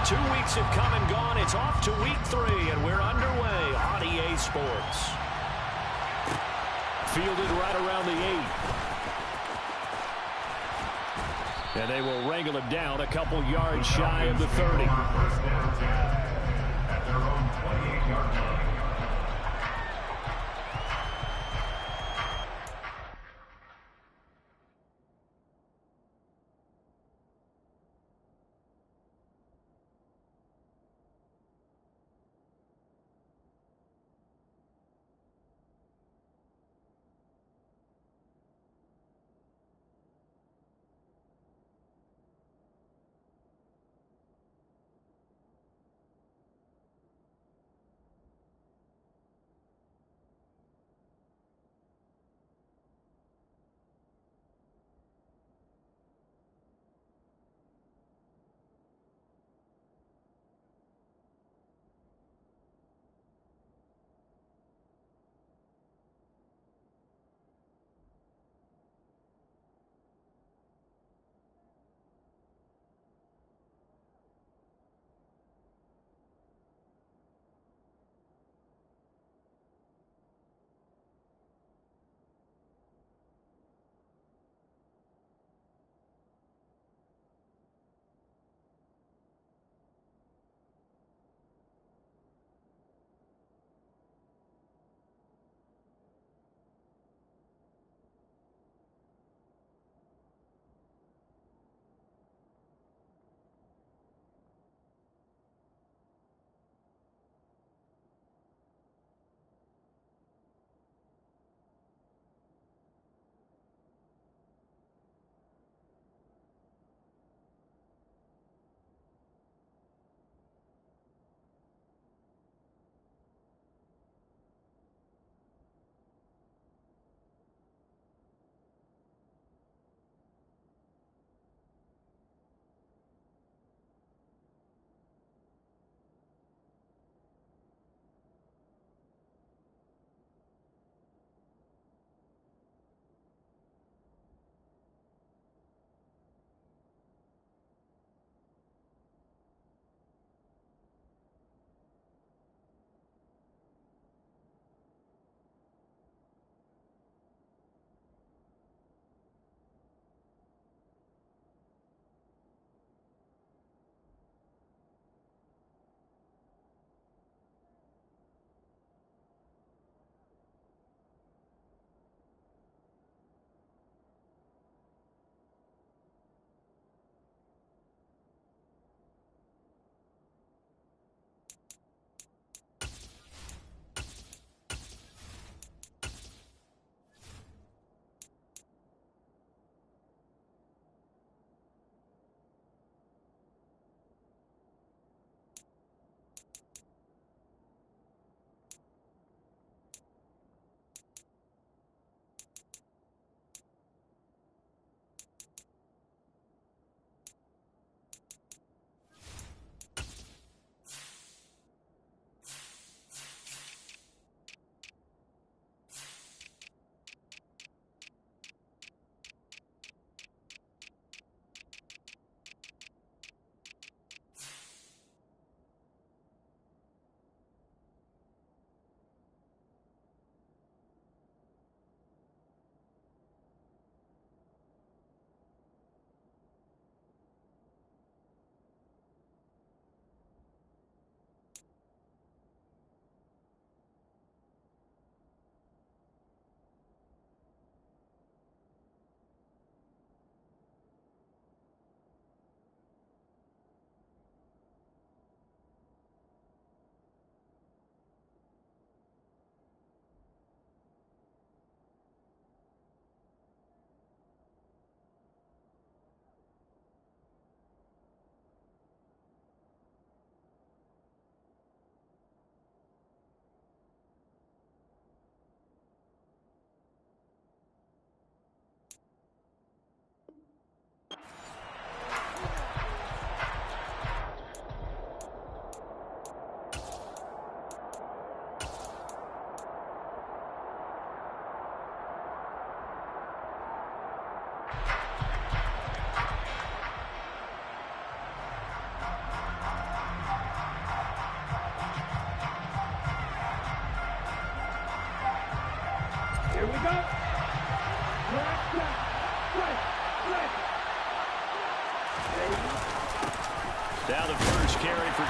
2 weeks have come and gone. It's off to week 3, and we're underway on EA Sports. Fielded right around the 8. And they will wrangle him down a couple yards shy of the 30. At their own 28-yard line.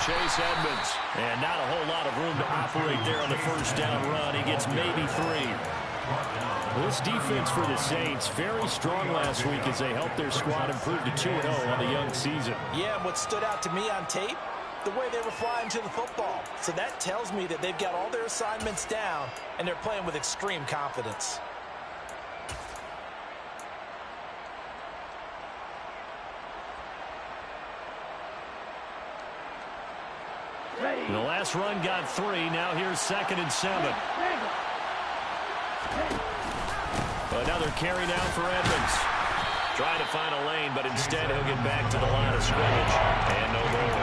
Chase Edmonds. And not a whole lot of room to operate there on the first down run. He gets maybe 3. This defense for the Saints, very strong last week as they helped their squad improve to 2-0 on the young season. Yeah, and what stood out to me on tape, the way they were flying to the football. So that tells me that they've got all their assignments down, and they're playing with extreme confidence. The last run got 3. Now here's 2nd and 7. Another carry now for Edmonds. Trying to find a lane, but instead he'll get back to the line of scrimmage. And no more.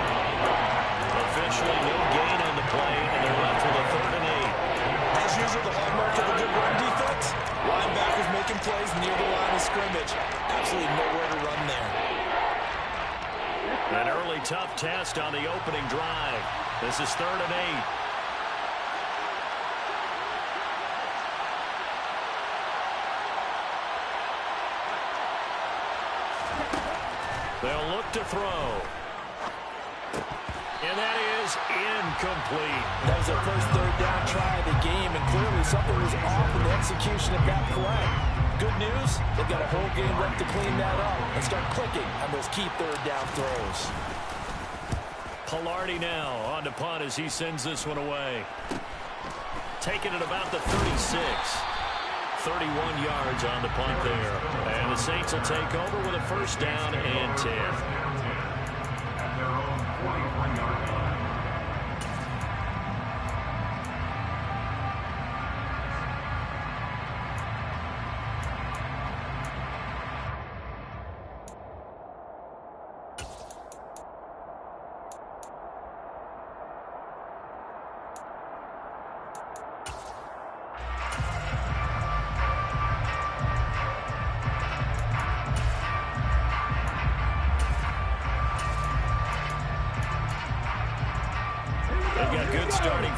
Officially no gain on the play, and they're left with a 3rd and 8. As usual, the hallmark of a good run defense, linebackers making plays near the line of scrimmage. Absolutely nowhere to run there. An early tough test on the opening drive. This is 3rd and 8. They'll look to throw. And that is incomplete. That was their first 3rd down try of the game, and clearly something was off in the execution of that play. Good news, they've got a whole game left to clean that up and start clicking on those key 3rd down throws. Palardy now on to punt as he sends this one away. Taking it about the 36. 31 yards on the punt there. And the Saints will take over with a 1st down and 10.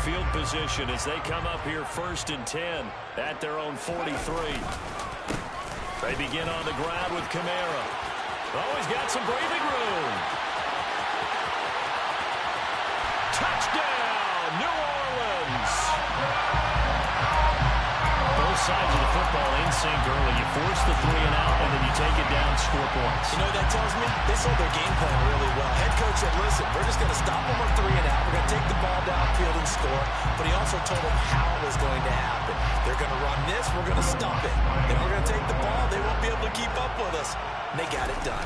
Field position as they come up here 1st and 10 at their own 43. They begin on the ground with Kamara. Oh, he's got some breathing room. Touchdown, New Orleans. Both sides of the football in sync early. You force the 3 and out, and then you take it down, score points. You know what that tells me? They sold their game plan really well. Head coach said, listen, we're just going to stop them on 3 and out. We're going to take the ball downfield and score. But he also told them how it was going to happen. They're going to run this. We're going to stop it. Then we're going to take the ball. They won't be able to keep up with us. And they got it done.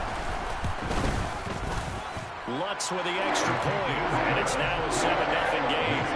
Lutz with the extra point, and it's now a 7-0 game.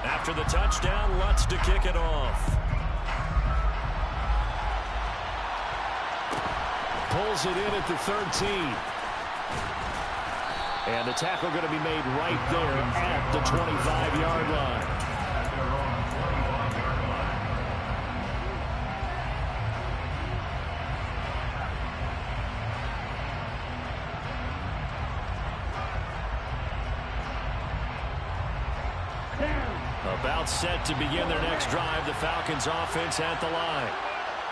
After the touchdown, Lutz to kick it off. Pulls it in at the 13. And the tackle going to be made right there at the 25-yard line. About set to begin their next drive. The Falcons offense at the line.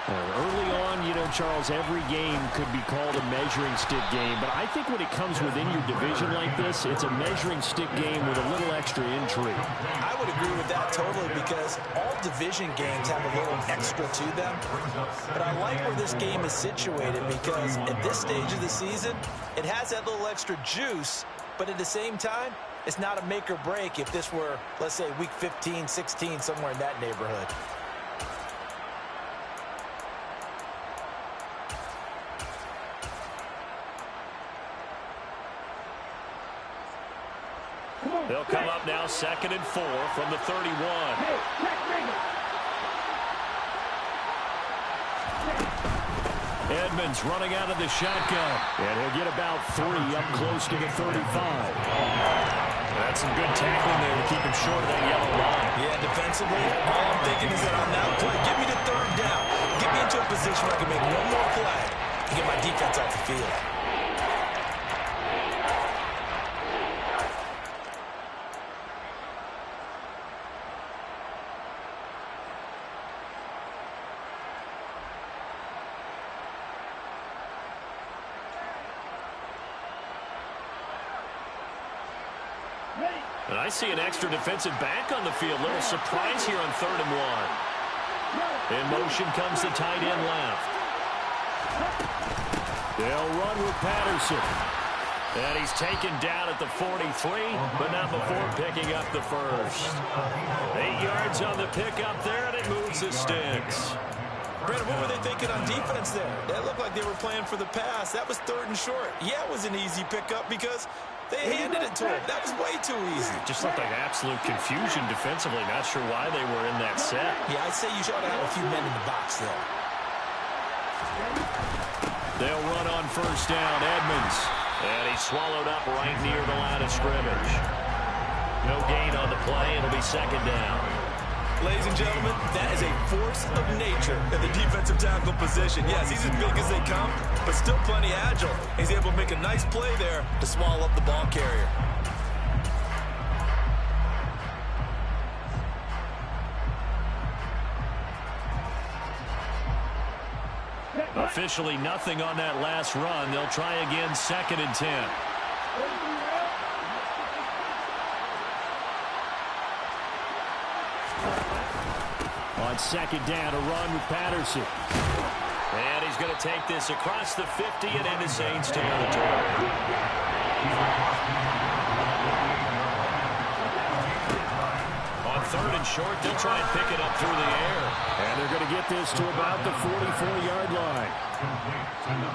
Early on, you know, Charles, every game could be called a measuring stick game. But I think when it comes within your division like this, it's a measuring stick game with a little extra intrigue. I would agree with that totally because all division games have a little extra to them. But I like where this game is situated because at this stage of the season, it has that little extra juice. But at the same time, it's not a make or break if this were, let's say, week 15, 16, somewhere in that neighborhood. They'll come up now 2nd and 4 from the 31. Edmonds running out of the shotgun. And he'll get about 3 up close to the 35. That's some good tackling there to keep him short of that yellow line. Yeah, defensively, all I'm thinking is that on that play, get me to third down. Get me into a position where I can make one more play and get my defense off the field. And I see an extra defensive back on the field. Little surprise here on 3rd and 1. In motion comes the tight end left. They'll run with Patterson. And he's taken down at the 43, but not before picking up the first. 8 yards on the pickup there, and it moves the sticks. Brandon, what were they thinking on defense there? That looked like they were playing for the pass. That was 3rd and short. Yeah, it was an easy pickup because they handed it to him. That was way too easy. Just looked like absolute confusion defensively. Not sure why they were in that set. Yeah, I'd say you ought to have a few men in the box there. They'll run on 1st down. Edmonds. And he's swallowed up right near the line of scrimmage. No gain on the play. It'll be 2nd down. Ladies and gentlemen, that is a force of nature in the defensive tackle position. Yes, he's as big as they come, but still plenty agile. He's able to make a nice play there to swallow up the ball carrier. Officially nothing on that last run. They'll try again, 2nd and 10. On 2nd down, a run with Patterson. And he's going to take this across the 50 and into Saints territory. On 3rd and short, they'll try and pick it up through the air. And they're going to get this to about the 44-yard line.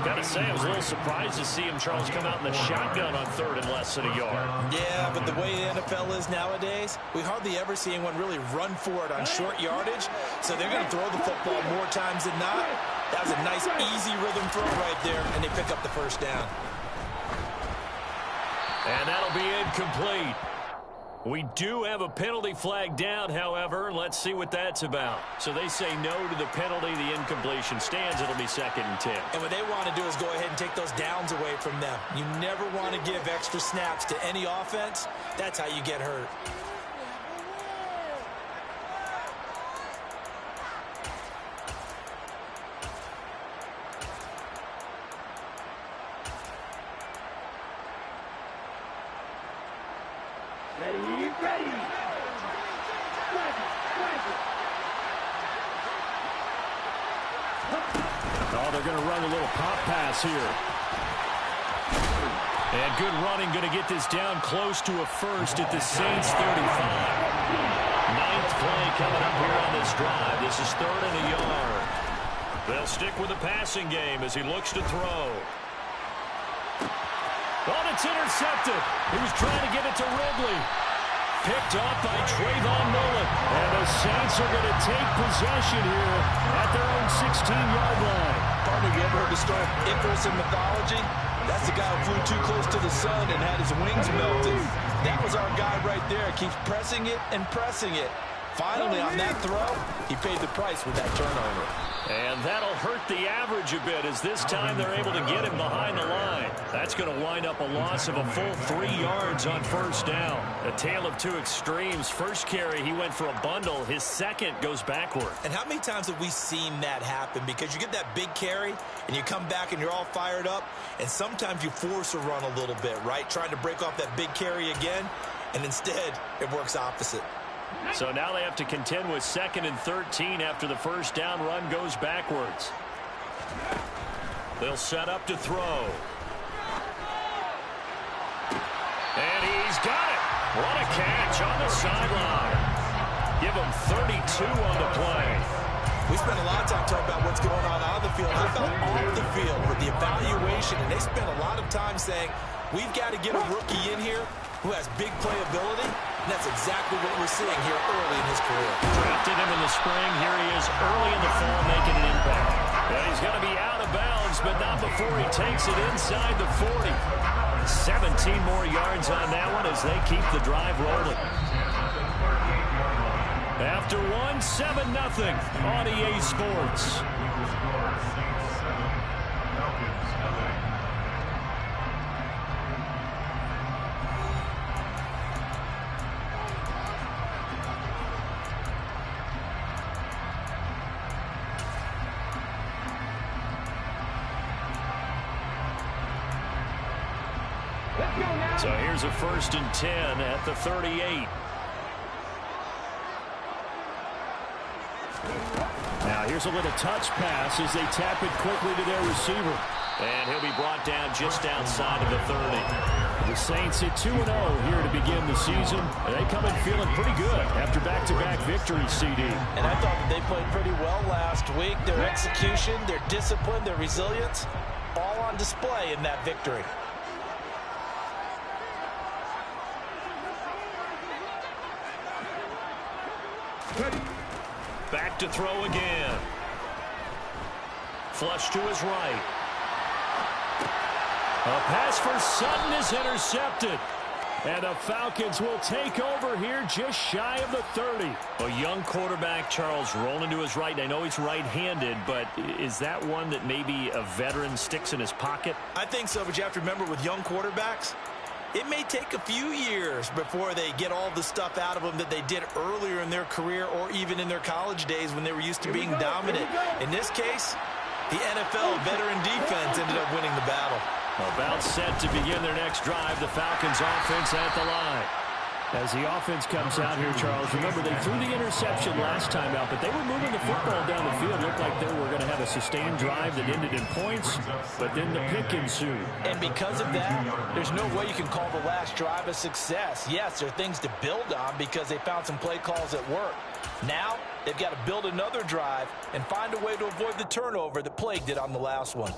Gotta say, I was a little surprised to see him, Charles, come out in the shotgun on 3rd and less than a yard. Yeah, but the way the NFL is nowadays, we hardly ever see anyone really run for it on short yardage. So they're going to throw the football more times than not. That was a nice, easy rhythm throw right there, and they pick up the 1st down. And that'll be incomplete. We do have a penalty flag down, however. Let's see what that's about. So they say no to the penalty. The incompletion stands. It'll be 2nd and 10. And what they want to do is go ahead and take those downs away from them. You never want to give extra snaps to any offense. That's how you get hurt. Oh, they're going to run a little pop pass here. And good running, going to get this down close to a first at the Saints 35. 9th play coming up here on this drive. This is 3rd and a yard. They'll stick with the passing game as he looks to throw. Oh, it's intercepted. He was trying to get it to Ridley. Picked off by Trayvon Mullen. And the Saints are going to take possession here at their own 16-yard line. Partner, you ever heard the story of Icarus in mythology? That's the guy who flew too close to the sun and had his wings melted. That was our guy right there. Keeps pressing it and pressing it. Finally, on that throw, he paid the price with that turnover. And that'll hurt the average a bit as this time they're able to get him behind the line. That's going to wind up a loss of a full 3 yards on 1st down. A tale of two extremes. First carry, he went for a bundle. His second goes backward. And how many times have we seen that happen? Because you get that big carry, and you come back and you're all fired up, and sometimes you force a run a little bit, right? Trying to break off that big carry again, and instead it works opposite. So now they have to contend with 2nd and 13 after the 1st down run goes backwards. They'll set up to throw. And he's got it. What a catch on the sideline. Give him 32 on the play. We spent a lot of time talking about what's going on the field. How about off the field with the evaluation? And they spent a lot of time saying, we've got to get a rookie in here who has big playability. And that's exactly what we're seeing here early in his career. Drafted him in the spring. Here he is early in the fall making an impact. And he's going to be out of bounds, but not before he takes it inside the 40. 17 more yards on that one as they keep the drive rolling. After one, 7-0 on EA Sports. So here's a 1st and 10 at the 38. Now here's a little touch pass as they tap it quickly to their receiver. And he'll be brought down just outside of the 30. The Saints at 2-0 here to begin the season. They come in feeling pretty good after back-to-back victories, CD. And I thought that they played pretty well last week. Their execution, their discipline, their resilience, all on display in that victory. Back to throw again. Flush to his right. A pass for Sutton is intercepted. And the Falcons will take over here just shy of the 30. A young quarterback, Charles, rolling to his right. I know he's right-handed, but is that one that maybe a veteran sticks in his pocket? I think so, but you have to remember with young quarterbacks, it may take a few years before they get all the stuff out of them that they did earlier in their career or even in their college days when they were used to being dominant. In this case, the NFL veteran defense ended up winning the battle. About set to begin their next drive, the Falcons offense at the line. As the offense comes out here, Charles, remember they threw the interception last time out, but they were moving the football down the field. Looked like they were going to have a sustained drive that ended in points, but then the pick ensued. And because of that, there's no way you can call the last drive a success. Yes, there are things to build on because they found some play calls that work. Now, they've got to build another drive and find a way to avoid the turnover that plagued it on the last one.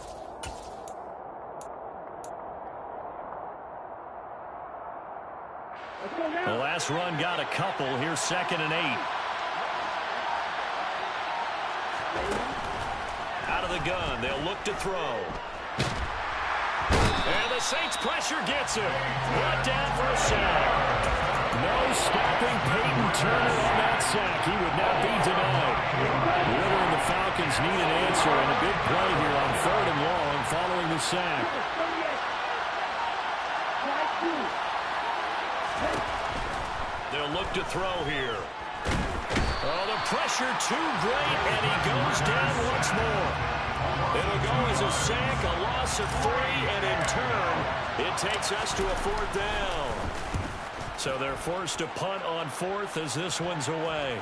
The last run got a couple. Here's 2nd and 8. Out of the gun. They'll look to throw. And the Saints pressure gets him. Brought down for a sack. No stopping Peyton Turner on that sack. He would not be denied. Ritter and the Falcons need an answer, and a big play here on 3rd and long following the sack. They'll look to throw here. Oh, the pressure too great, and he goes down once more. It'll go as a sack, a loss of 3, and in turn, it takes us to a 4th down. So they're forced to punt on 4th as this one's away.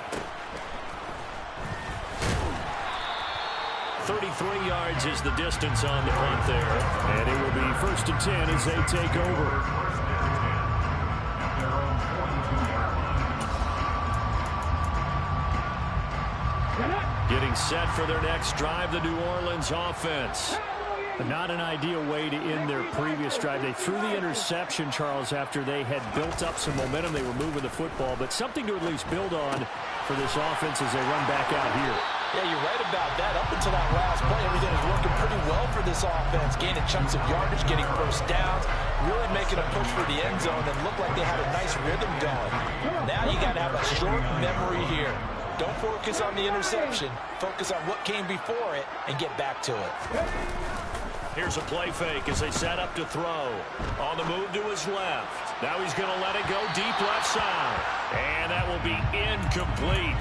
33 yards is the distance on the punt there. And it will be 1st and 10 as they take over. Getting set for their next drive, the New Orleans offense. Not an ideal way to end their previous drive. They threw the interception, Charles, after they had built up some momentum. They were moving the football, but something to at least build on for this offense as they run back out here. Yeah, you're right about that. Up until that last play, everything was working pretty well for this offense. Gaining chunks of yardage, getting first downs, really making a push for the end zone, and looked like they had a nice rhythm going. Now you got to have a short memory here. Don't focus on the interception. Focus on what came before it and get back to it. Here's a play fake as they set up to throw. On the move to his left. Now he's going to let it go deep left side. And that will be incomplete.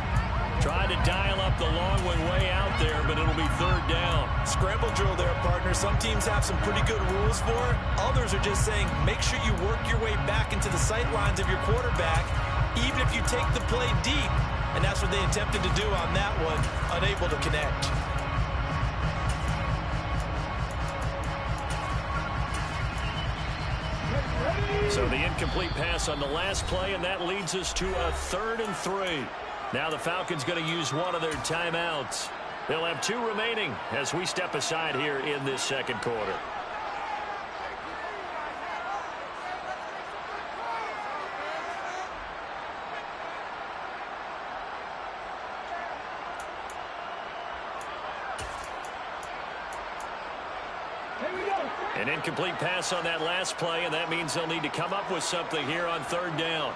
Tried to dial up the long one way out there, but it'll be 3rd down. Scramble drill there, partner. Some teams have some pretty good rules for it. Others are just saying, make sure you work your way back into the sight lines of your quarterback, even if you take the play deep. And that's what they attempted to do on that one, unable to connect. So the incomplete pass on the last play, and that leads us to a 3rd and 3. Now the Falcons going to use one of their timeouts. They'll have 2 remaining as we step aside here in this 2nd quarter. Here we go. An incomplete pass on that last play, and that means they'll need to come up with something here on third down.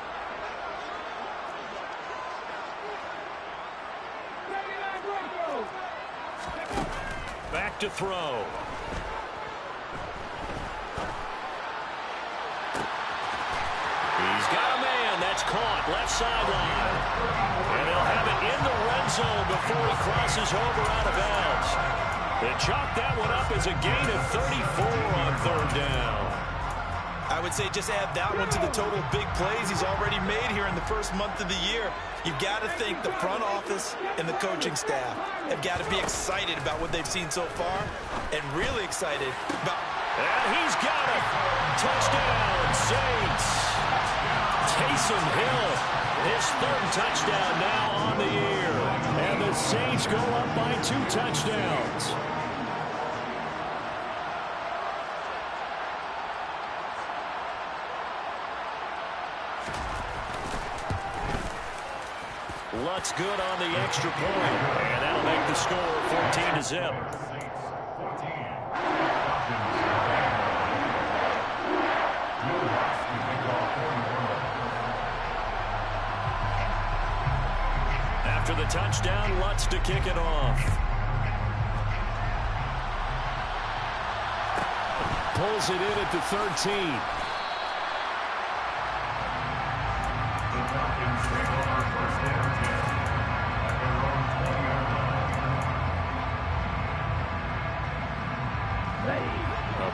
Back to throw. He's got a man. That's caught. Left sideline. And they'll have it in the red zone before he crosses over out of bounds. They chalk that one up as a gain of 34 on third down. I would say just add that one to the total big plays he's already made here in the first month of the year. You've got to think the front office and the coaching staff have got to be excited about what they've seen so far and really excited about... And he's got it. Touchdown, Saints. Taysom Hill, his third touchdown now on the year. And the Saints go up by 2 touchdowns. Lutt's good on the extra point, and that'll make the score 14-0. After the touchdown, Lutz to kick it off. Pulls it in at the 13.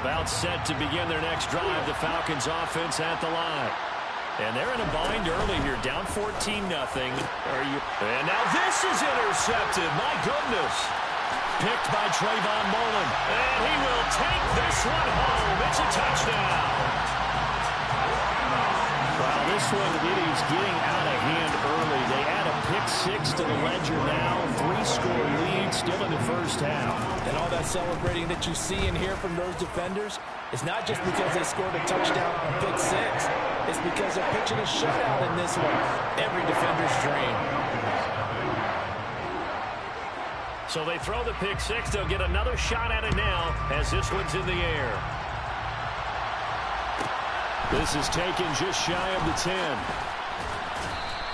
About set to begin their next drive, the Falcons offense at the line. And they're in a bind early here, down 14-0. And now this is intercepted. My goodness. Picked by Trayvon Mullen. And he will take this one home. It's a touchdown. Well, this one, it is getting out of hand early. They add a pick-6 to the ledger now. 3-score lead still in the first half. And all that celebrating that you see and hear from those defenders, it's not just because they scored a touchdown on pick-6. It's because they're pitching a shutout in this one. Every defender's dream. So they throw the pick-6. They'll get another shot at it now as this one's in the air. This is taken just shy of the 10.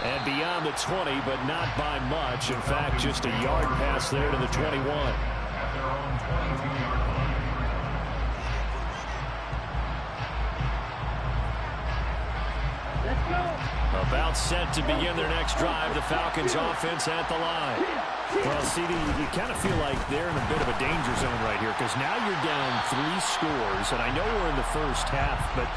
And beyond the 20, but not by much. In fact, just a yard pass there to the 21. About set to begin their next drive, the Falcons offense at the line. Well, CD, you kind of feel like they're in a bit of a danger zone right here because now you're down 3 scores, and I know we're in the first half, but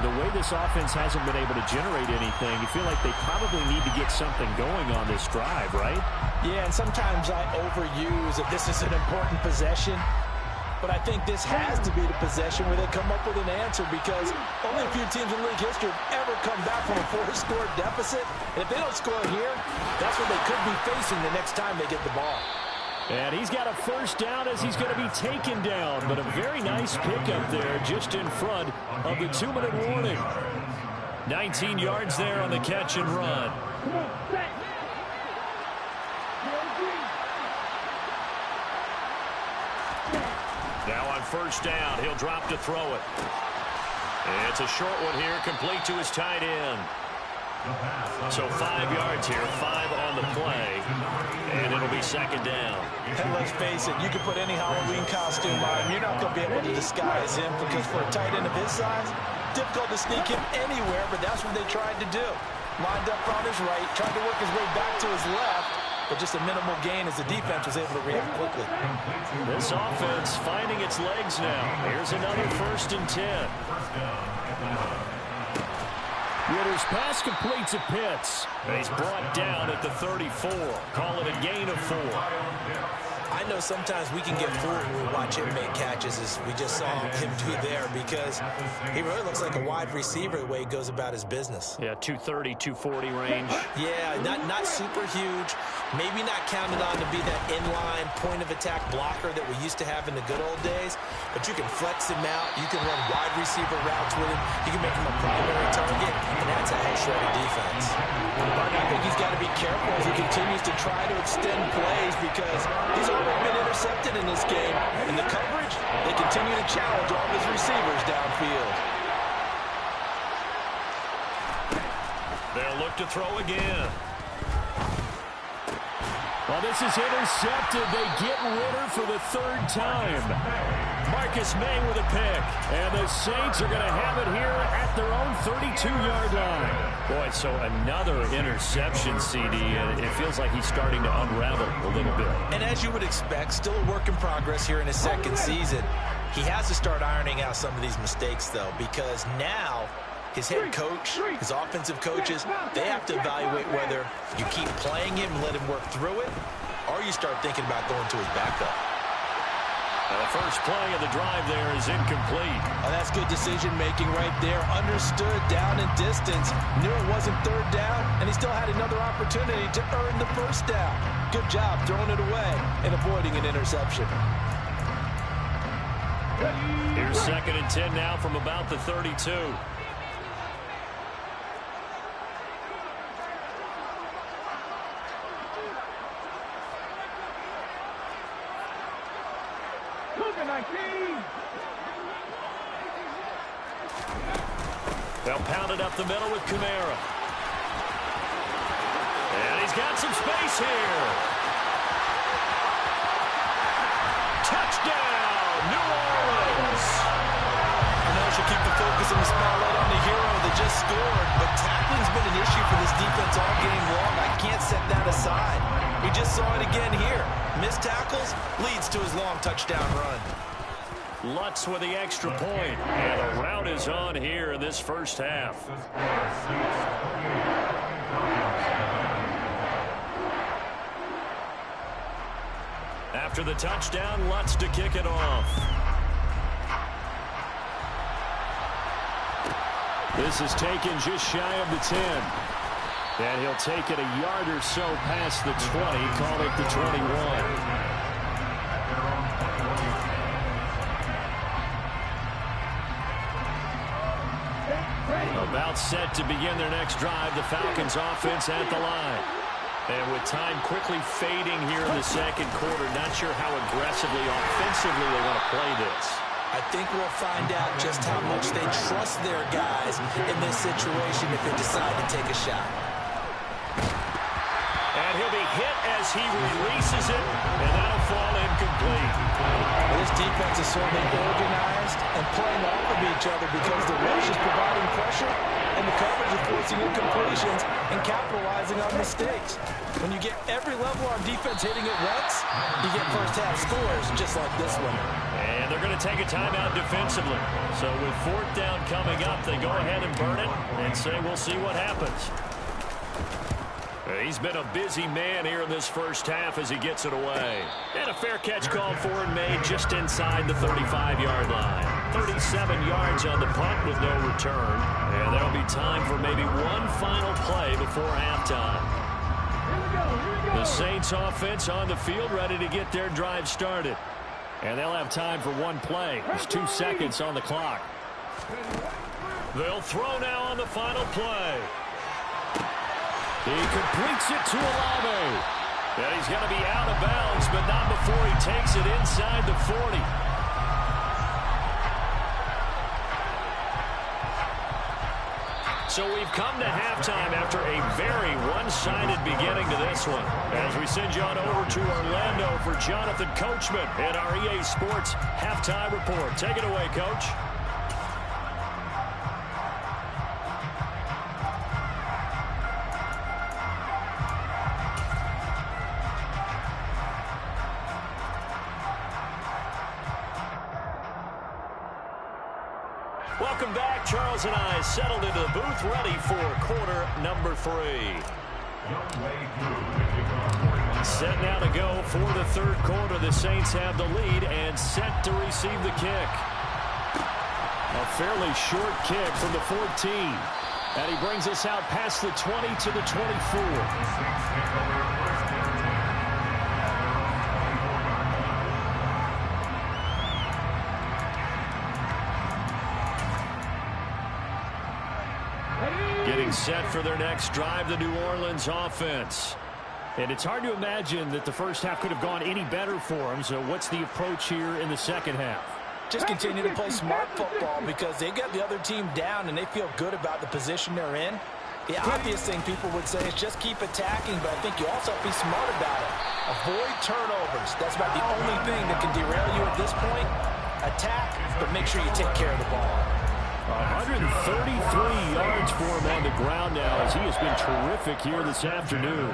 the way this offense hasn't been able to generate anything, you feel like they probably need to get something going on this drive, right? Yeah, and sometimes I overuse that this is an important possession, but I think this has to be the possession where they come up with an answer because only a few teams in league history have ever come back from a 4-score deficit. And if they don't score here, that's what they could be facing the next time they get the ball. And he's got a first down as he's going to be taken down. But a very nice pickup there just in front of the 2-minute warning. 19 yards there on the catch and run. Now on first down, he'll drop to throw it. It's a short one here, complete to his tight end. So 5 yards here, 5 on the play, and it'll be second down. And let's face it, you can put any Halloween costume on him. You're not going to be able to disguise him because for a tight end of his size, difficult to sneak him anywhere, but that's what they tried to do. Lined up on his right, tried to work his way back to his left, but just a minimal gain as the defense was able to react quickly. This offense finding its legs now. Here's another 1st and 10. Ritter's pass complete to Pitts. And he's brought down at the 34. Call it a gain of 4. I know sometimes we can get fooled when we watch him make catches as we just saw him do there because he really looks like a wide receiver the way he goes about his business. Yeah, 230, 240 range. Yeah, not super huge. Maybe not counted on to be that inline point-of-attack blocker that we used to have in the good old days, but you can flex him out. You can run wide receiver routes with him. You can make him a primary target, and that's a head-shredded defense. But I think he's got to be careful as he continues to try to extend plays because he's already been intercepted in this game. And the coverage, they continue continue to challenge all of his receivers downfield. They'll look to throw again. Well, this is intercepted. They get Ritter for the third time. Marcus May with a pick. And the Saints are going to have it here at their own 32-yard line. Boy, so another interception, CD. And it feels like he's starting to unravel a little bit. And as you would expect, still a work in progress here in his second season. He has to start ironing out some of these mistakes, though, because now his head coach, his offensive coaches, they have to evaluate whether you keep playing him and let him work through it, or you start thinking about going to his backup. The first play of the drive there is incomplete. Oh, that's good decision-making right there. Understood down and distance. Knew it wasn't third down, and he still had another opportunity to earn the first down. Good job throwing it away and avoiding an interception. Here's 2nd and 10 now from about the 32. They'll pound it up the middle with Kamara. And he's got some space here. Touchdown, New Orleans. I know she'll keep the focus and the spotlight on the hero that just scored, but tackling's been an issue for this defense all game long. I can't set that aside. We just saw it again here. Missed tackles leads to his long touchdown run. Lutz with the extra point. And the rout is on here in this first half. After the touchdown, Lutz to kick it off. This is taken just shy of the 10. And he'll take it a yard or so past the 20, call it the 21. About set to begin their next drive, the Falcons offense at the line. And with time quickly fading here in the second quarter, not sure how aggressively, offensively they want to play this. I think we'll find out just how much they trust their guys in this situation if they decide to take a shot. And he'll be hit as he releases it, and that'll fall incomplete. This defense is certainly organized and playing off of each other because the rush is providing pressure and the coverage is forcing incompletions and capitalizing on mistakes. When you get every level on defense hitting at once, you get first-half scores just like this one. And they're going to take a timeout defensively. So with 4th down coming up, they go ahead and burn it and say we'll see what happens. He's been a busy man here in this first half as he gets it away. And a fair catch called for and made just inside the 35-yard line. 37 yards on the punt with no return. And there'll be time for maybe one final play before halftime. The Saints offense on the field ready to get their drive started. And they'll have time for one play. There's 2 seconds on the clock. They'll throw now on the final play. He completes it to Olave. And he's going to be out of bounds, but not before he takes it inside the 40. So we've come to halftime after a very one-sided beginning to this one. As we send you on over to Orlando for Jonathan Coachman in our EA Sports Halftime Report. Take it away, Coach. Welcome back. Charles and I settled into the booth, ready for quarter number 3. Set now to go for the third quarter. The Saints have the lead and set to receive the kick. A fairly short kick from the 14. And he brings us out past the 20 to the 24. Set for their next drive, the New Orleans offense. And it's hard to imagine that the first half could have gone any better for them. So what's the approach here in the second half? just continue to play smart football because they got the other team down and they feel good about the position they're in. The obvious thing people would say is just keep attacking, but I think you also have to be smart about it. Avoid turnovers. That's about the only thing that can derail you at this point. Attack, but make sure you take care of the ball. 133 yards for him on the ground now as he has been terrific here this afternoon.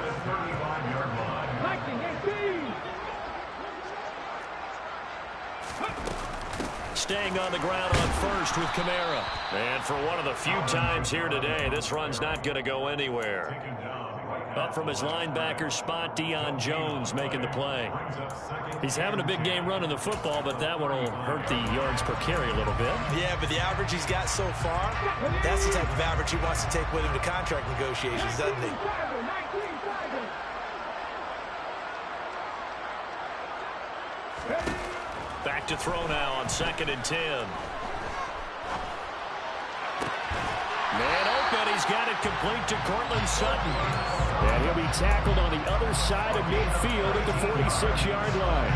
Staying on the ground on first with Kamara. And for one of the few times here today, this run's not going to go anywhere. Up from his linebacker spot, Deion Jones making the play. He's having a big game running the football, but that one will hurt the yards per carry a little bit. Yeah, but the average he's got so far, that's the type of average he wants to take with him to contract negotiations, doesn't he? Back to throw now on 2nd and 10. Man open, he's got it complete to Courtland Sutton. And he'll be tackled on the other side of midfield at the 46-yard line.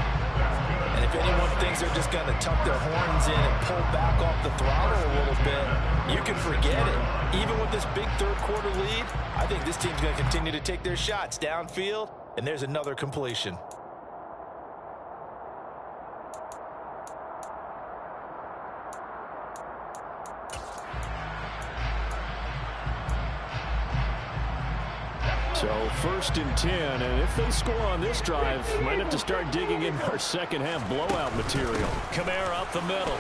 And if anyone thinks they're just going to tuck their horns in and pull back off the throttle a little bit, you can forget it. Even with this big third-quarter lead, I think this team's going to continue to take their shots downfield, and there's another completion. So 1st and 10, and if they score on this drive, might have to start digging in our second-half blowout material. Kamara up the middle.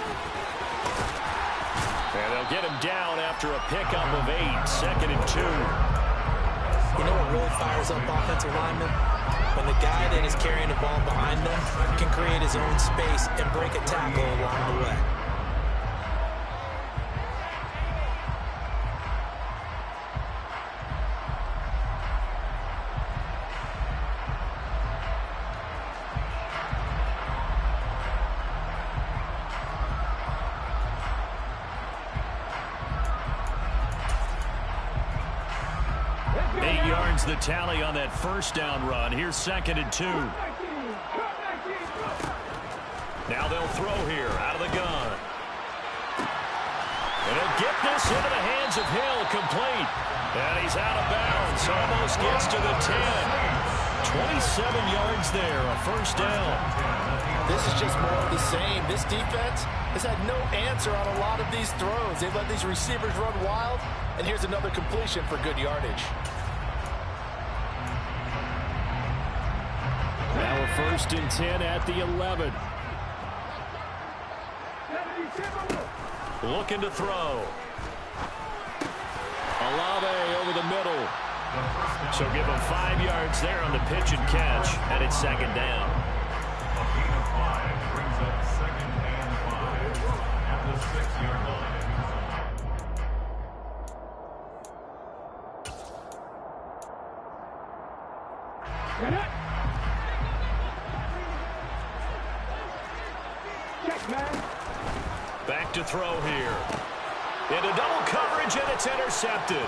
And they'll get him down after a pickup of 8, 2nd and 2. You know what really fires up offensive linemen? When the guy that is carrying the ball behind them can create his own space and break a tackle along the way. The tally on that first down run. Here's 2nd and 2. Now they'll throw here out of the gun. And he'll get this into the hands of Hill, complete. And he's out of bounds. Almost gets to the 10. 27 yards there, a first down. This is just more of the same. This defense has had no answer on a lot of these throws. They've let these receivers run wild. And here's another completion for good yardage. Now a 1st and 10 at the 11. Looking to throw. Olave over the middle. So give him 5 yards there on the pitch and catch, and it's 2nd down. Brings up 2nd and 5 at the 6-yard line. Back to throw here. Into double coverage, and it's intercepted.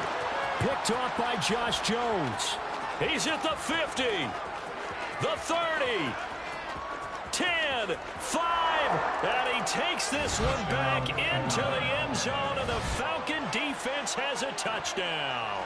Picked off by Josh Jones. He's at the 50, the 30, 10, 5, and he takes this one back into the end zone, and the Falcon defense has a touchdown.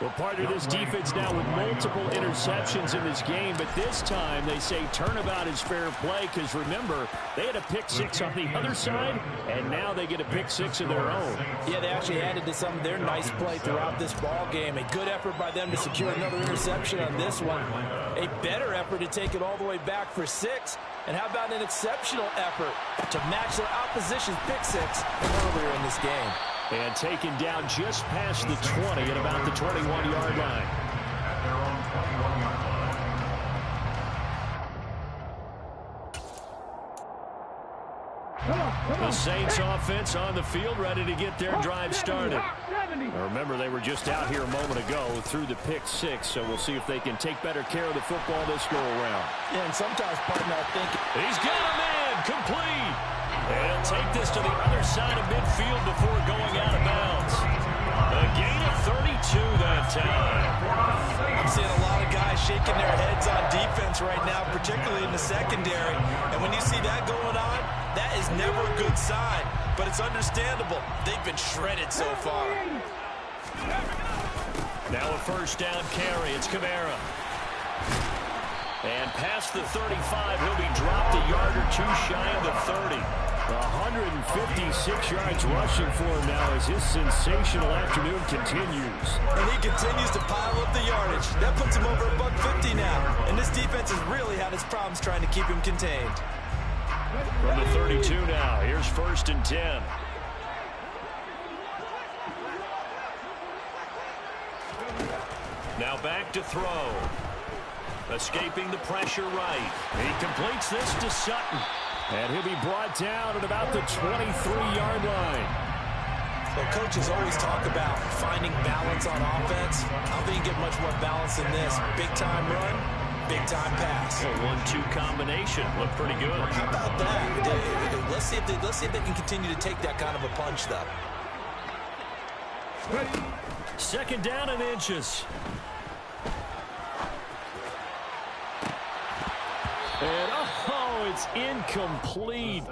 Well, part of this defense now with multiple interceptions in this game, but this time they say turnabout is fair play because, remember, they had a pick 6 on the other side, and now they get a pick 6 of their own. Yeah, they actually added to some of their nice play throughout this ball game. A good effort by them to secure another interception on this one. A better effort to take it all the way back for 6. And how about an exceptional effort to match their opposition's pick 6 earlier in this game. And taken down just past the 20 at about the 21-yard line. The Saints offense on the field, ready to get their drive started. Now remember, they were just out here a moment ago through the pick 6, so we'll see if they can take better care of the football this go-around. Yeah, and sometimes, partner, I think He's got a man, complete. And he'll take this to the other side of midfield before going out of bounds. A gain of 32 that time. I'm seeing a lot of guys shaking their heads on defense right now, particularly in the secondary. And when you see that going on, that is never a good sign. But it's understandable. They've been shredded so far. Now a first down carry. It's Kamara. And past the 35, he'll be dropped a yard or two shy of the 30. 156 yards rushing for him now as his sensational afternoon continues. And he continues to pile up the yardage. That puts him over $150 now. And this defense has really had its problems trying to keep him contained. From the 32 now, here's first and 10. Now back to throw. Escaping the pressure right. He completes this to Sutton. And he'll be brought down at about the 23-yard line. Well, coaches always talk about finding balance on offense. I don't think you get much more balance than this. Big-time run, big-time pass. A 1-2 combination. Looked pretty good. How about that? Let's see if they can continue to take that kind of a punch, though. Second down and inches. And, oh, it's incomplete.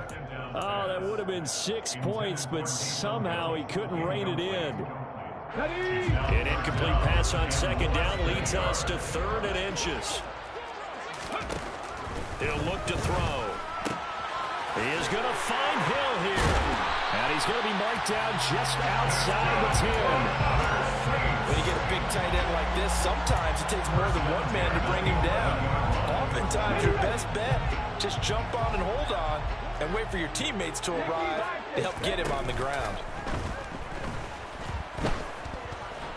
Oh, that would have been 6 points, but somehow he couldn't rein it in. An incomplete pass on second down leads us to third and inches. He'll look to throw. He is going to find Hill here. And he's going to be marked down just outside the 10. When you get a big tight end like this, sometimes it takes more than one man to bring him down. Oftentimes, your best bet, just jump on and hold on and wait for your teammates to arrive to help get him on the ground.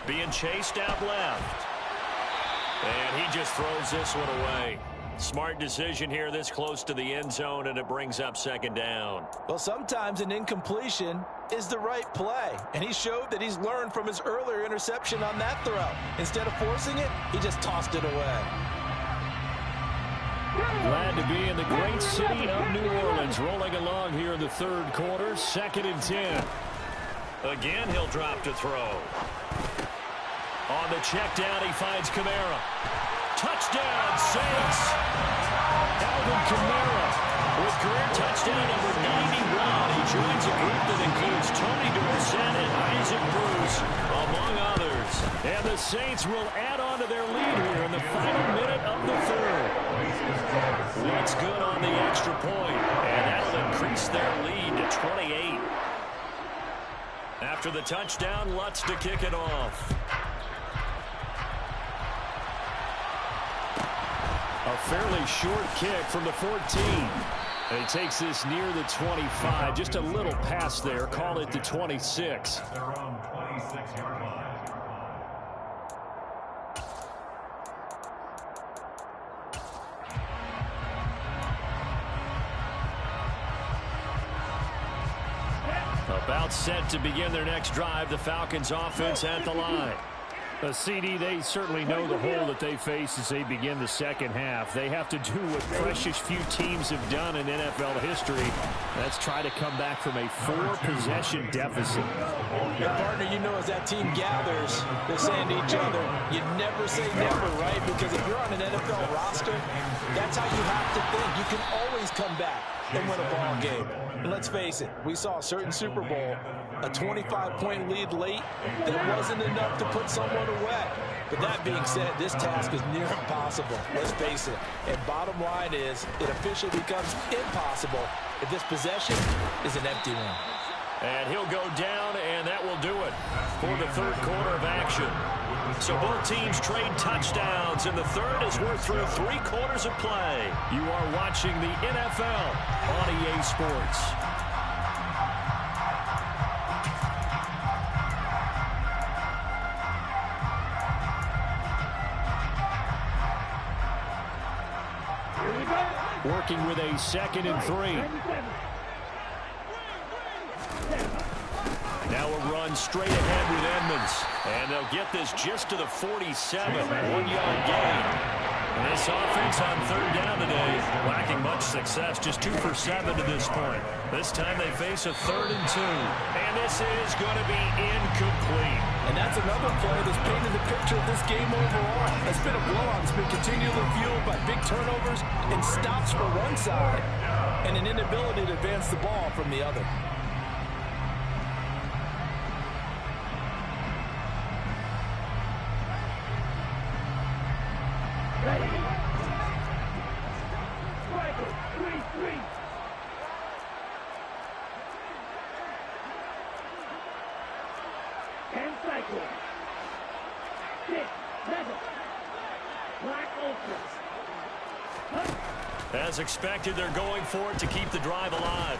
Being chased out left. And he just throws this one away. Smart decision here this close to the end zone, and it brings up second down. Well, sometimes an incompletion is the right play, and he showed that he's learned from his earlier interception on that throw. Instead of forcing it, he just tossed it away. Glad to be in the great city of New Orleans, rolling along here in the third quarter, second and 10. Again, he'll drop to throw. On the check down, he finds Kamara. Touchdown, Saints. Alvin Kamara with career touchdown number 91. He joins a group that includes Tony Dorsett and Isaac Bruce, among others. And the Saints will add on to their lead here in the final minute of the third. What's good on the extra point, and that'll increase their lead to 28. After the touchdown, Lutz to kick it off. A fairly short kick from the 14. And he takes this near the 25. Just a little pass there. Call it the 26. Their own 26-yard line. About set to begin their next drive. The Falcons offense at the line. CD, they certainly know the hole that they face as they begin the second half. They have to do what precious few teams have done in NFL history. That's try to come back from a 4-possession deficit. Your partner, you know, as that team gathers, they're saying to each other, you never say never, right? Because if you're on an NFL roster, that's how you have to think. You can always come back and win a ball game. And let's face it, we saw a certain Super Bowl, a 25-point lead late that wasn't enough to put someone away. But that being said, this task is near impossible. Let's face it. And bottom line is, it officially becomes impossible if this possession is an empty one. And he'll go down, and that will do it for the third quarter of action. So both teams trade touchdowns, and the third as we're through 3 quarters of play. You are watching the NFL on EA Sports. Working with a 2nd and 3. Now a run straight ahead with Edmonds. And they'll get this just to the 47. 1-yard gain. And this offense on third down today lacking much success, just 2 for 7 to this point. This time they face a 3rd and 2. And this is going to be incomplete. And that's another play that's painted the picture of this game overall. It's been a blowout. It's been continually fueled by big turnovers and stops for one side and an inability to advance the ball from the other. As expected, they're going for it to keep the drive alive.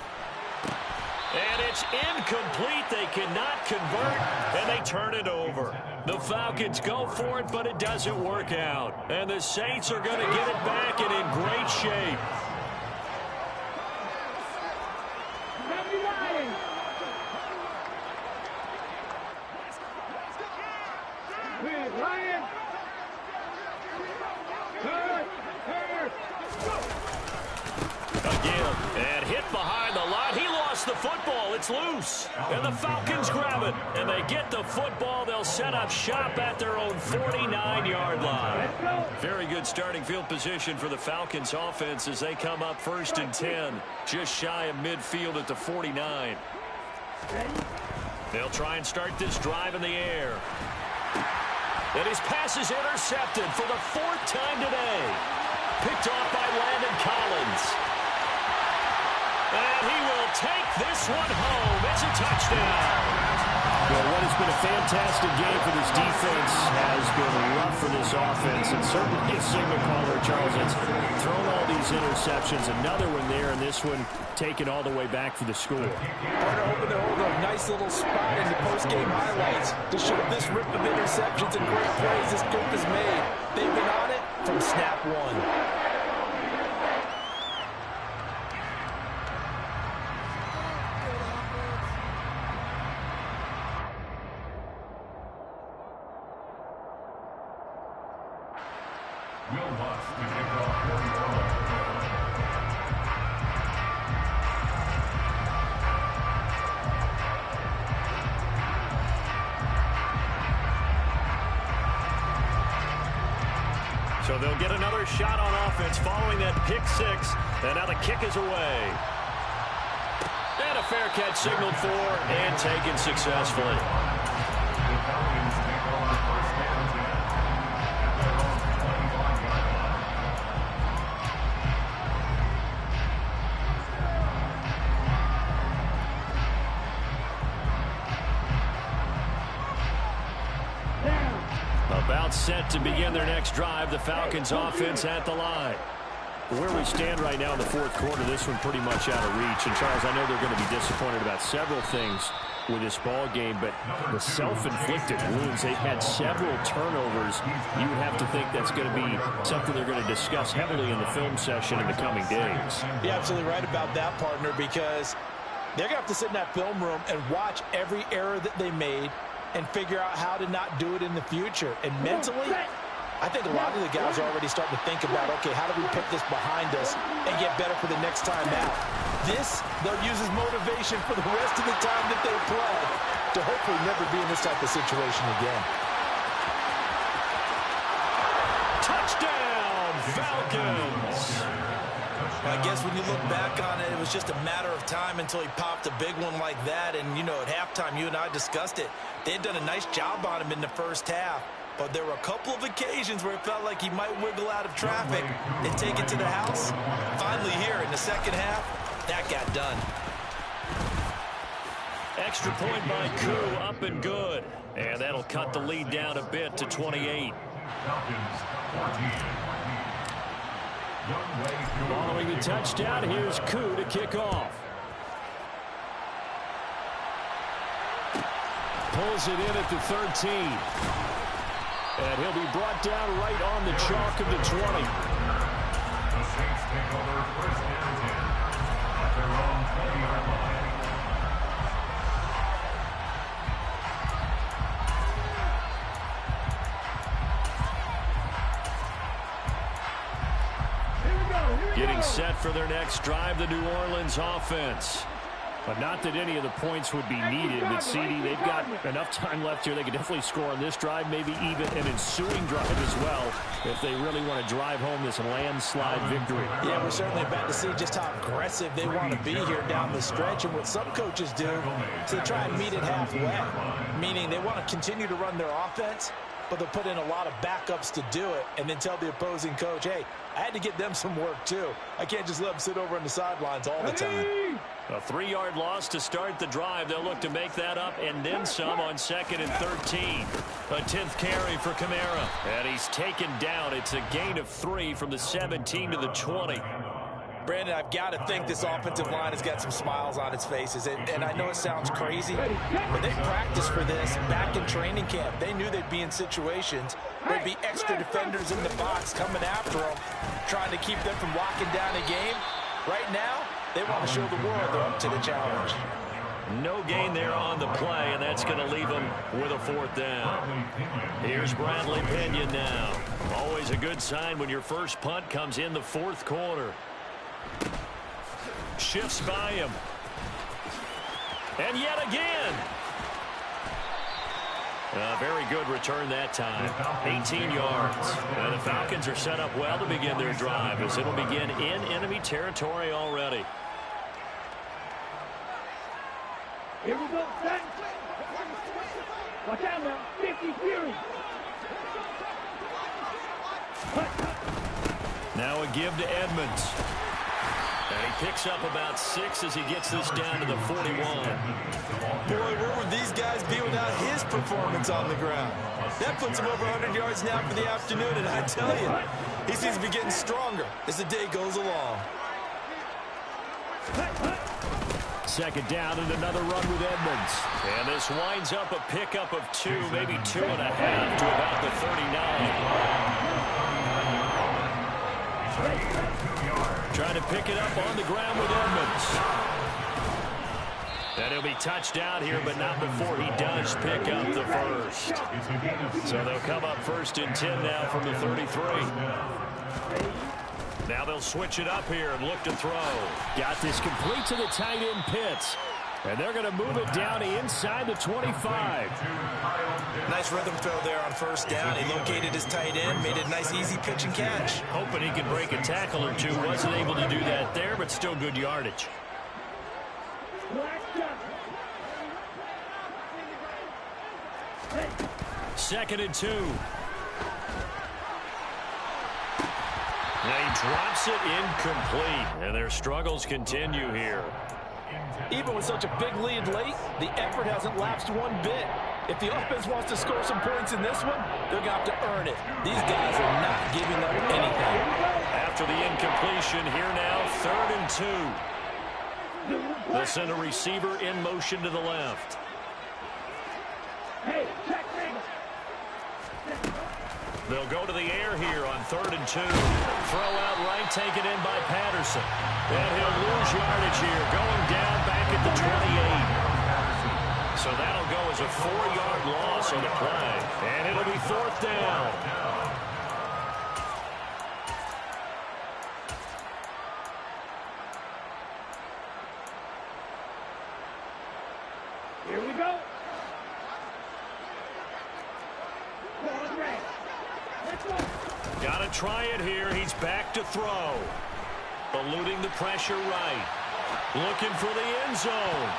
And it's incomplete. They cannot convert, and they turn it over. The Falcons go for it, but it doesn't work out. And the Saints are going to get it back and in great shape. Again, and hit behind the line. He lost the football. It's loose. And the Falcons grab it. And they get the football. They'll set up shop at their own 49-yard line. Very good starting field position for the Falcons offense as they come up 1st and 10. Just shy of midfield at the 49. They'll try and start this drive in the air. And his pass is intercepted for the 4th time today. Picked off by Landon Collins. And he will take this one home. It's a touchdown. Well, what has been a fantastic game for this defense has been rough for this offense. And certainly a signal caller, Charles, that's thrown all these interceptions. Another one there, and this one taken all the way back for the score. Partner hoping to hold a nice little spot in the post-game highlights to show this rip of interceptions and great plays this group has made. They've been on it from snap one. So they'll get another shot on offense following that pick 6. And now the kick is away. And a fair catch signaled for and taken successfully. About set to begin their next drive. The Falcons offense at the line. Where we stand right now in the 4th quarter, this one pretty much out of reach. And Charles, I know they're going to be disappointed about several things with this ball game, but the self-inflicted wounds, they've had several turnovers. You would have to think that's going to be something they're going to discuss heavily in the film session in the coming days. You're absolutely right about that, partner, because they're going to have to sit in that film room and watch every error that they made and figure out how to not do it in the future. And mentally, I think a lot of the guys are already starting to think about, okay, how do we put this behind us and get better for the next time out? This, they'll use as motivation for the rest of the time that they play to hopefully never be in this type of situation again. Touchdown, Falcons! I guess when you look back on it, it was just a matter of time until he popped a big one like that. And, you know, at halftime, you and I discussed it. They had done a nice job on him in the first half. But there were a couple of occasions where it felt like he might wiggle out of traffic and take it to the house. Finally here in the second half, that got done. Extra point by Koo, up and good. And that'll cut the lead down a bit to 28. Following the touchdown, here's Koo to kick off. Pulls it in at the 13. And he'll be brought down right on the chalk of the 20. The Saints take over 1st and 10 at their own 20-yard line. Getting set for their next drive, the New Orleans offense. But not that any of the points would be needed. But, CD, they've got enough time left here. They could definitely score on this drive, maybe even an ensuing drive as well, if they really want to drive home this landslide victory. Yeah, we're certainly about to see just how aggressive they want to be here down the stretch. And what some coaches do is they try and meet it halfway, meaning they want to continue to run their offense, but they'll put in a lot of backups to do it and then tell the opposing coach, hey, I had to get them some work too. I can't just let them sit over on the sidelines all the time. A 3-yard loss to start the drive. They'll look to make that up and then some on 2nd and 13. A 10th carry for Kamara. And he's taken down. It's a gain of 3 from the 17 to the 20. Brandon, I've got to think this offensive line has got some smiles on its faces. And I know it sounds crazy, but they practiced for this back in training camp. They knew they'd be in situations. There'd be extra defenders in the box coming after them, trying to keep them from locking down a game. Right now, they want to show the world they're up to the challenge. No gain there on the play, and that's going to leave them with a 4th down. Here's Bradley Pinion now. Always a good sign when your first punt comes in the 4th quarter. Shifts by him. And yet again. A very good return that time. 18 yards. And the Falcons are set up well to begin their drive as it'll begin in enemy territory already. Here we go, set. Watch out now, 50 Fury. Now a give to Edmonds. And he picks up about 6 as he gets this down to the 41. Boy, where would these guys be without his performance on the ground? That puts him over 100 yards now for the afternoon, and I tell you, he seems to be getting stronger as the day goes along. 2nd down and another run with Edmonds. And this winds up a pickup of 2, maybe 2.5 to about the 39. Trying to pick it up on the ground with Edmonds. And he'll be touched out here, but not before he does pick up the first. So they'll come up 1st and 10 now from the 33. Now they'll switch it up here and look to throw. Got this complete to the tight end Pitts. And they're going to move it down to inside the 25. Nice rhythm throw there on 1st down. He located his tight end, made a nice easy pitch and catch. Hoping he could break a tackle or two. Wasn't able to do that there, but still good yardage. 2nd and 2. Now he drops it incomplete, and their struggles continue here. Even with such a big lead late, the effort hasn't lapsed one bit. If the offense wants to score some points in this one, they're going to have to earn it. These guys are not giving up anything. After the incompletion, here now, 3rd and 2. They'll send a receiver in motion to the left. They'll go to the air here on 3rd and 2. Throw out right, taken in by Patterson. And he'll lose yardage here, going down back at the 28. So that'll go as a 4-yard loss on the play. And it'll be 4th down. Here we go. Got to try it here. He's back to throw. Eluding the pressure right. Looking for the end zone.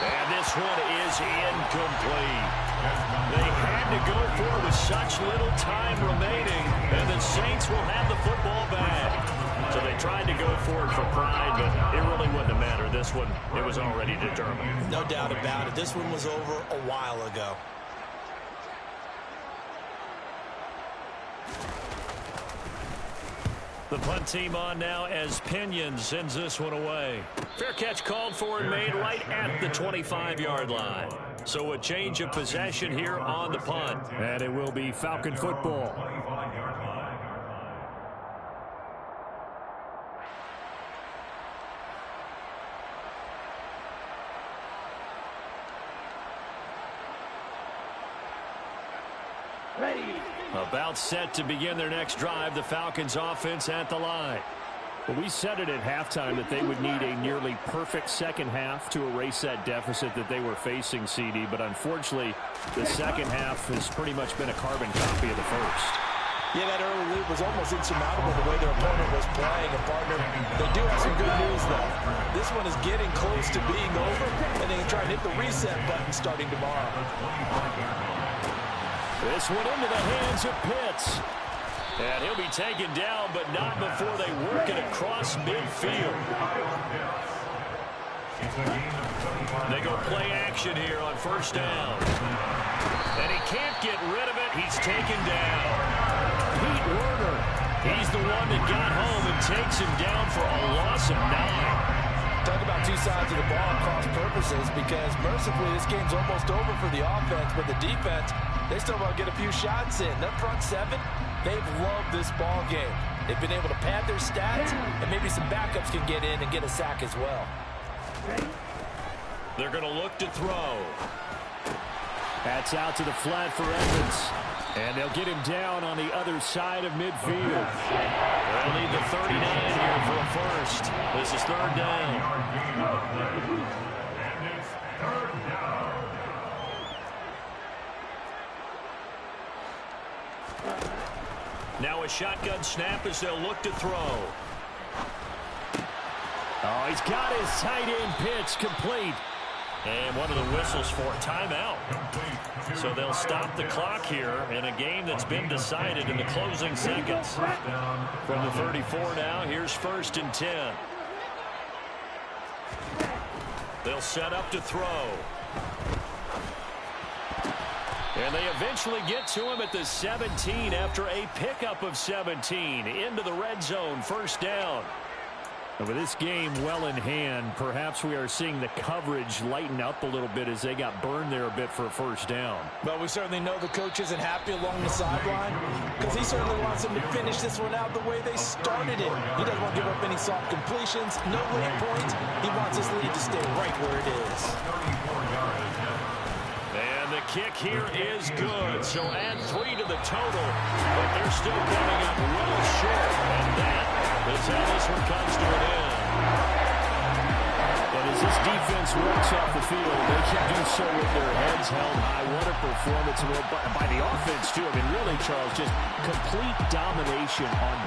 And this one is incomplete. They had to go for it with such little time remaining. And the Saints will have the football back. So they tried to go for it for pride, but it really wouldn't have mattered. This one, it was already determined. No doubt about it. This one was over a while ago. The punt team on now as Pinion sends this one away. Fair catch called for and made right at the 25-yard line. So a change of possession here on the punt. And it will be Falcon football. Ready. About set to begin their next drive. The Falcons offense at the line. Well, we said it at halftime that they would need a nearly perfect second half to erase that deficit that they were facing, CD. But unfortunately, the second half has pretty much been a carbon copy of the first. Yeah, that early lead was almost insurmountable the way their opponent was playing. And, partner, they do have some good news, though. This one is getting close to being over, and they can try and hit the reset button starting tomorrow. This one into the hands of Pitts. And he'll be taken down, but not before they work it across midfield. They go play action here on first down. And he can't get rid of it. He's taken down. Pete Werner, he's the one that got home and takes him down for a loss of 9. Talk about two sides of the ball cross purposes, because mercifully this game's almost over for the offense, but the defense, they still want to get a few shots in. That front seven, they've loved this ball game. They've been able to pad their stats, and maybe some backups can get in and get a sack as well. They're going to look to throw. That's out to the flat for Edmonds. And they'll get him down on the other side of midfield. They'll need the 39 here for a first. This is third down. And it's third down. Now a shotgun snap as they'll look to throw. Oh, he's got his tight end pitch complete. And one of the whistles for timeout. So they'll stop the clock here in a game that's been decided in the closing seconds. From the 34 now, here's 1st and 10. They'll set up to throw. And they eventually get to him at the 17 after a pickup of 17. Into the red zone, first down. And with this game well in hand, perhaps we are seeing the coverage lighten up a little bit as they got burned there a bit for a first down. But we certainly know the coach isn't happy along the sideline, because he certainly wants them to finish this one out the way they started it. He doesn't want to give up any soft completions, no late points. He wants his lead to stay right where it is. And the kick here is good. So add 3 to the total, but they're still coming up well short. And that is how this one comes to an end. And as this defense walks off the field, they can do so with their heads held high. What a performance by the offense, too. I mean, really, Charles, just complete domination on